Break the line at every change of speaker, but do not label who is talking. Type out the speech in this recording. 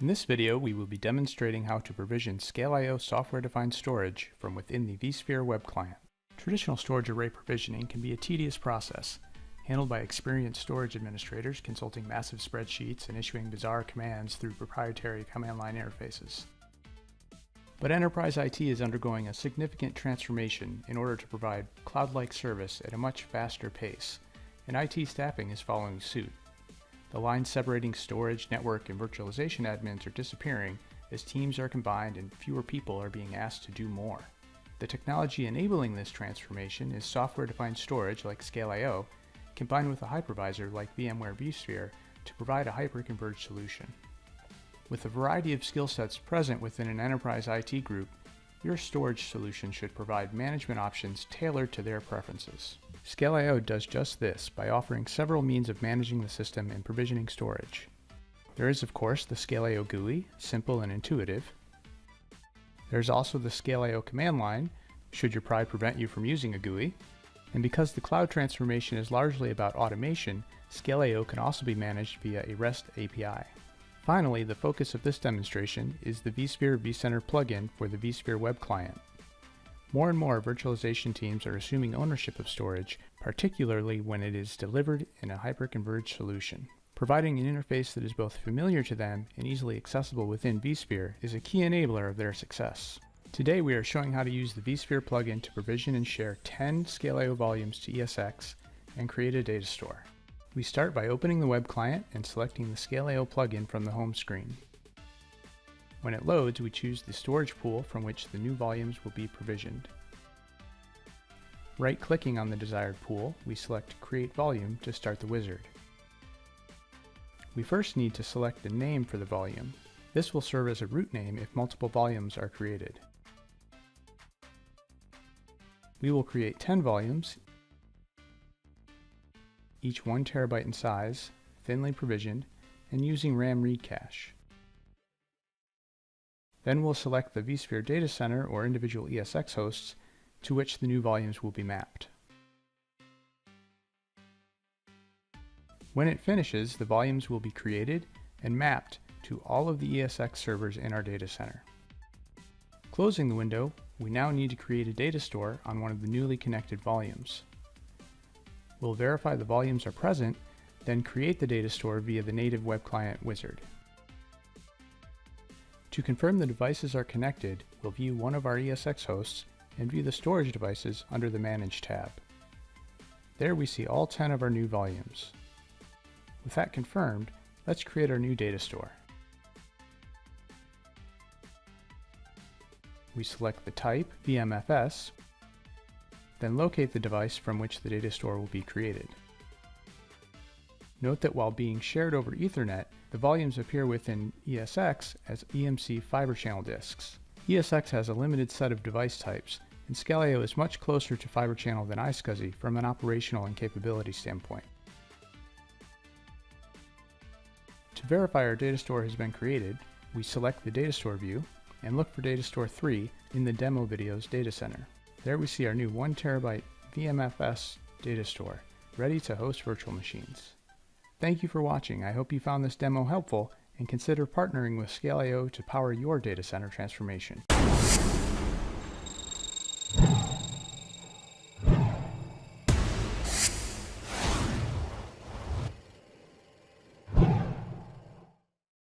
In this video, we will be demonstrating how to provision ScaleIO software-defined storage from within the vSphere web client. Traditional storage array provisioning can be a tedious process, handled by experienced storage administrators consulting massive spreadsheets and issuing bizarre commands through proprietary command line interfaces. But enterprise IT is undergoing a significant transformation in order to provide cloud-like service at a much faster pace, and IT staffing is following suit. The lines separating storage, network, and virtualization admins are disappearing as teams are combined and fewer people are being asked to do more. The technology enabling this transformation is software-defined storage like ScaleIO, combined with a hypervisor like VMware vSphere to provide a hyper-converged solution. With a variety of skill sets present within an enterprise IT group, your storage solution should provide management options tailored to their preferences. ScaleIO does just this by offering several means of managing the system and provisioning storage. There is, of course, the ScaleIO GUI, simple and intuitive. There's also the ScaleIO command line, should your pride prevent you from using a GUI. And because the cloud transformation is largely about automation, ScaleIO can also be managed via a REST API. Finally, the focus of this demonstration is the vSphere vCenter plugin for the vSphere web client. More and more virtualization teams are assuming ownership of storage, particularly when it is delivered in a hyper-converged solution. Providing an interface that is both familiar to them and easily accessible within vSphere is a key enabler of their success. Today we are showing how to use the vSphere plugin to provision and share 10 ScaleIO volumes to ESX and create a data store. We start by opening the web client and selecting the ScaleIO plugin from the home screen. When it loads, we choose the storage pool from which the new volumes will be provisioned. Right-clicking on the desired pool, we select Create Volume to start the wizard. We first need to select the name for the volume. This will serve as a root name if multiple volumes are created. We will create 10 volumes, each 1 terabyte in size, thinly provisioned, and using RAM read cache. Then we'll select the vSphere data center or individual ESX hosts to which the new volumes will be mapped. When it finishes, the volumes will be created and mapped to all of the ESX servers in our data center. Closing the window, we now need to create a data store on one of the newly connected volumes. We'll verify the volumes are present, then create the data store via the native web client wizard. To confirm the devices are connected, we'll view one of our ESX hosts and view the storage devices under the Manage tab. There we see all 10 of our new volumes. With that confirmed, let's create our new data store. We select the type, VMFS, then locate the device from which the data store will be created. Note that while being shared over Ethernet, the volumes appear within ESX as EMC fiber channel disks. ESX has a limited set of device types, and ScaleIO is much closer to fiber channel than iSCSI from an operational and capability standpoint. To verify our data store has been created, we select the data store view and look for data store 3 in the demo video's data center. There we see our new 1 terabyte VMFS data store, ready to host virtual machines. Thank you for watching. I hope you found this demo helpful and consider partnering with ScaleIO to power your data center transformation.